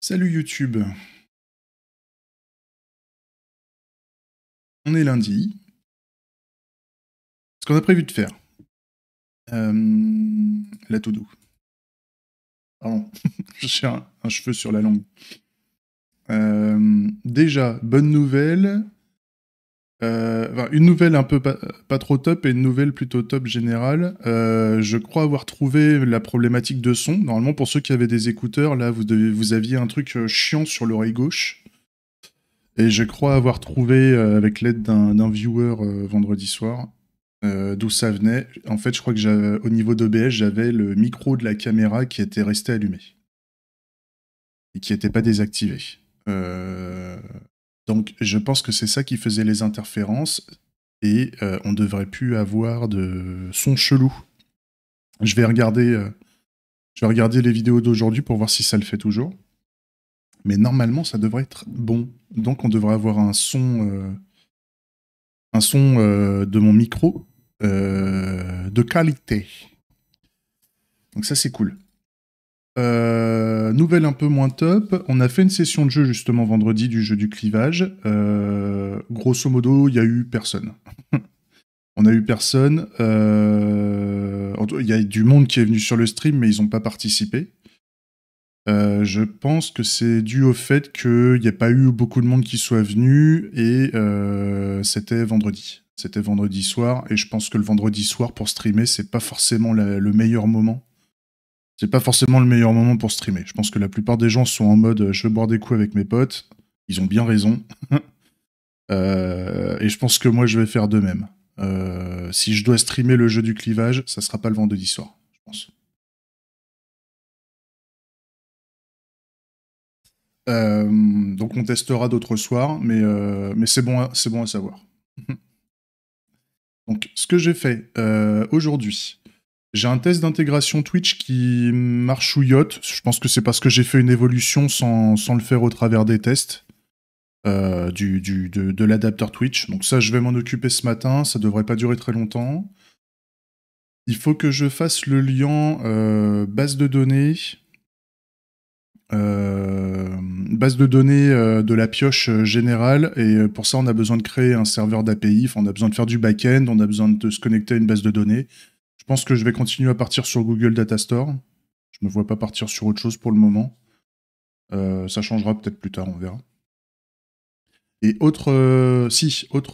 Salut YouTube, on est lundi. Ce qu'on a prévu de faire. La to-do. Pardon, j'ai un cheveu sur la langue. Déjà, bonne nouvelle. Enfin, une nouvelle un peu pas trop top et une nouvelle plutôt top générale. Je crois avoir trouvé la problématique de son. Normalement, pour ceux qui avaient des écouteurs, là, vous aviez un truc chiant sur l'oreille gauche. Et je crois avoir trouvé, avec l'aide d'un viewer vendredi soir, d'où ça venait. En fait, je crois que au niveau d'OBS, j'avais le micro de la caméra qui était resté allumé et qui n'était pas désactivé. Euh, Donc, je pense que c'est ça qui faisait les interférences et on devrait plus avoir de son chelou. Je vais regarder, je vais regarder les vidéos d'aujourd'hui pour voir si ça le fait toujours. Mais normalement, ça devrait être bon. Donc, on devrait avoir un son de mon micro de qualité. Donc ça, c'est cool. Nouvelle un peu moins top, on a fait une session de jeu justement vendredi du jeu du clivage. Grosso modo, il y a eu personne. On a eu personne. Il y a du monde qui est venu sur le stream, mais ils n'ont pas participé. Je pense que c'est dû au fait qu'il n'y a pas eu beaucoup de monde qui soit venu et c'était vendredi. C'était vendredi soir et je pense que le vendredi soir pour streamer, c'est pas forcément le meilleur moment. C'est pas forcément le meilleur moment pour streamer. Je pense que la plupart des gens sont en mode je veux boire des coups avec mes potes. Ils ont bien raison. Et je pense que moi je vais faire de même. Si je dois streamer le jeu du clivage, ça sera pas le vendredi soir, je pense. Donc on testera d'autres soirs, mais c'est bon, c'est bon à savoir. Donc ce que j'ai fait aujourd'hui, j'ai un test d'intégration Twitch qui marchouillote. Je pense que c'est parce que j'ai fait une évolution sans le faire au travers des tests de l'adapteur Twitch. Donc ça, je vais m'en occuper ce matin. Ça devrait pas durer très longtemps. Il faut que je fasse le lien base de données. Base de données de la pioche générale, et pour ça on a besoin de créer un serveur d'API, on a besoin de faire du back-end, on a besoin de se connecter à une base de données. Je pense que je vais continuer à partir sur Google Data Store. Je me vois pas partir sur autre chose pour le moment. Ça changera peut-être plus tard, on verra. Et autre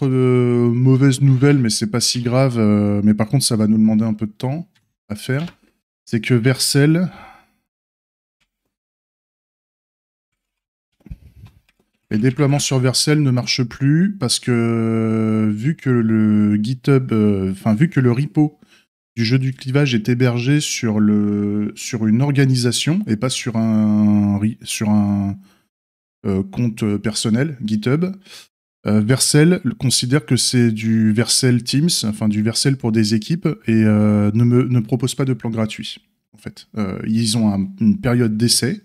mauvaise nouvelle, mais c'est pas si grave, mais par contre ça va nous demander un peu de temps à faire, c'est que Vercel, les déploiements sur Vercel ne marchent plus parce que vu que le GitHub, vu que le repo du jeu du clivage est hébergé sur une organisation et pas sur un compte personnel GitHub, Vercel considère que c'est du Vercel Teams, enfin du Vercel pour des équipes, et ne propose pas de plan gratuit. En fait, ils ont une période d'essai.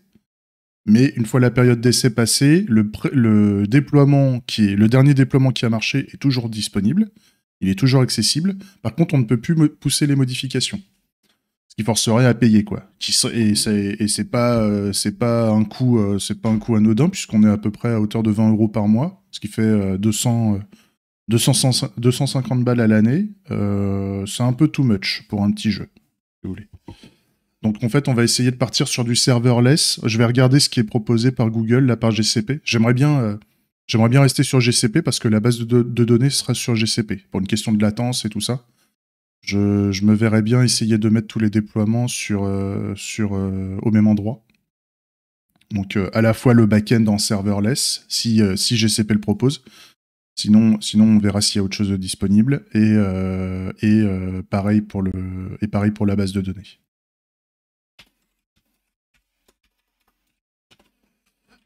Mais une fois la période d'essai passée, le déploiement le dernier déploiement qui a marché est toujours disponible. Il est toujours accessible. Par contre, on ne peut plus pousser les modifications. Ce qui forcerait à payer, quoi. Et c'est pas un coût, anodin, puisqu'on est à peu près à hauteur de 20 € par mois, ce qui fait 250 balles à l'année. C'est un peu too much pour un petit jeu, si vous voulez. Donc en fait, on va essayer de partir sur du serverless. Je vais regarder ce qui est proposé par Google, là, par GCP. J'aimerais bien rester sur GCP parce que la base de données sera sur GCP, pour une question de latence et tout ça. Je me verrais bien essayer de mettre tous les déploiements au même endroit. Donc à la fois le back-end en serverless, si GCP le propose. Sinon, on verra s'il y a autre chose de disponible. Pareil pour la base de données.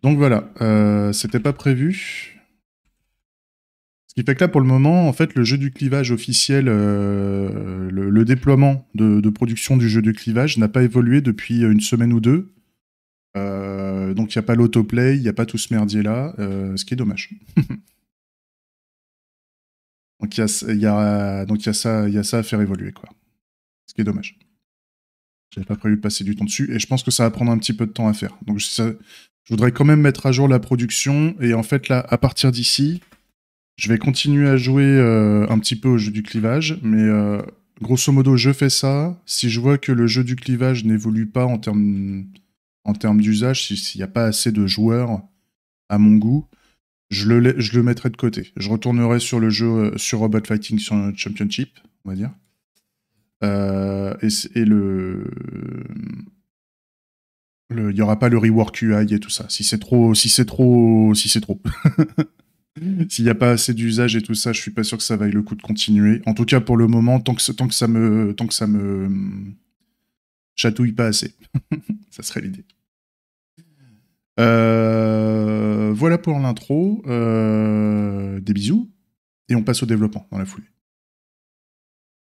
Donc voilà, c'était pas prévu. Ce qui fait que là, pour le moment, en fait, le jeu du clivage officiel, le déploiement de production du jeu du clivage n'a pas évolué depuis une semaine ou deux. Donc il n'y a pas l'autoplay, il n'y a pas tout ce merdier-là, ce qui est dommage. Donc il y a ça à faire évoluer, quoi. Ce qui est dommage. J'avais pas prévu de passer du temps dessus, et je pense que ça va prendre un petit peu de temps à faire. Donc je Je voudrais quand même mettre à jour la production, et en fait, là, à partir d'ici, je vais continuer à jouer un petit peu au jeu du clivage, mais grosso modo, je fais ça. Si je vois que le jeu du clivage n'évolue pas en termes d'usage, s'il n'y a pas assez de joueurs à mon goût, je le mettrai de côté. Je retournerai sur le jeu, sur Robot Fighting Championship, on va dire. Et il n'y aura pas le rework UI et tout ça. Si c'est trop. S'il n'y a pas assez d'usage et tout ça, je suis pas sûr que ça vaille le coup de continuer. En tout cas, pour le moment, tant que ça me chatouille pas assez. Ça serait l'idée. Voilà pour l'intro. Des bisous. Et on passe au développement dans la foulée.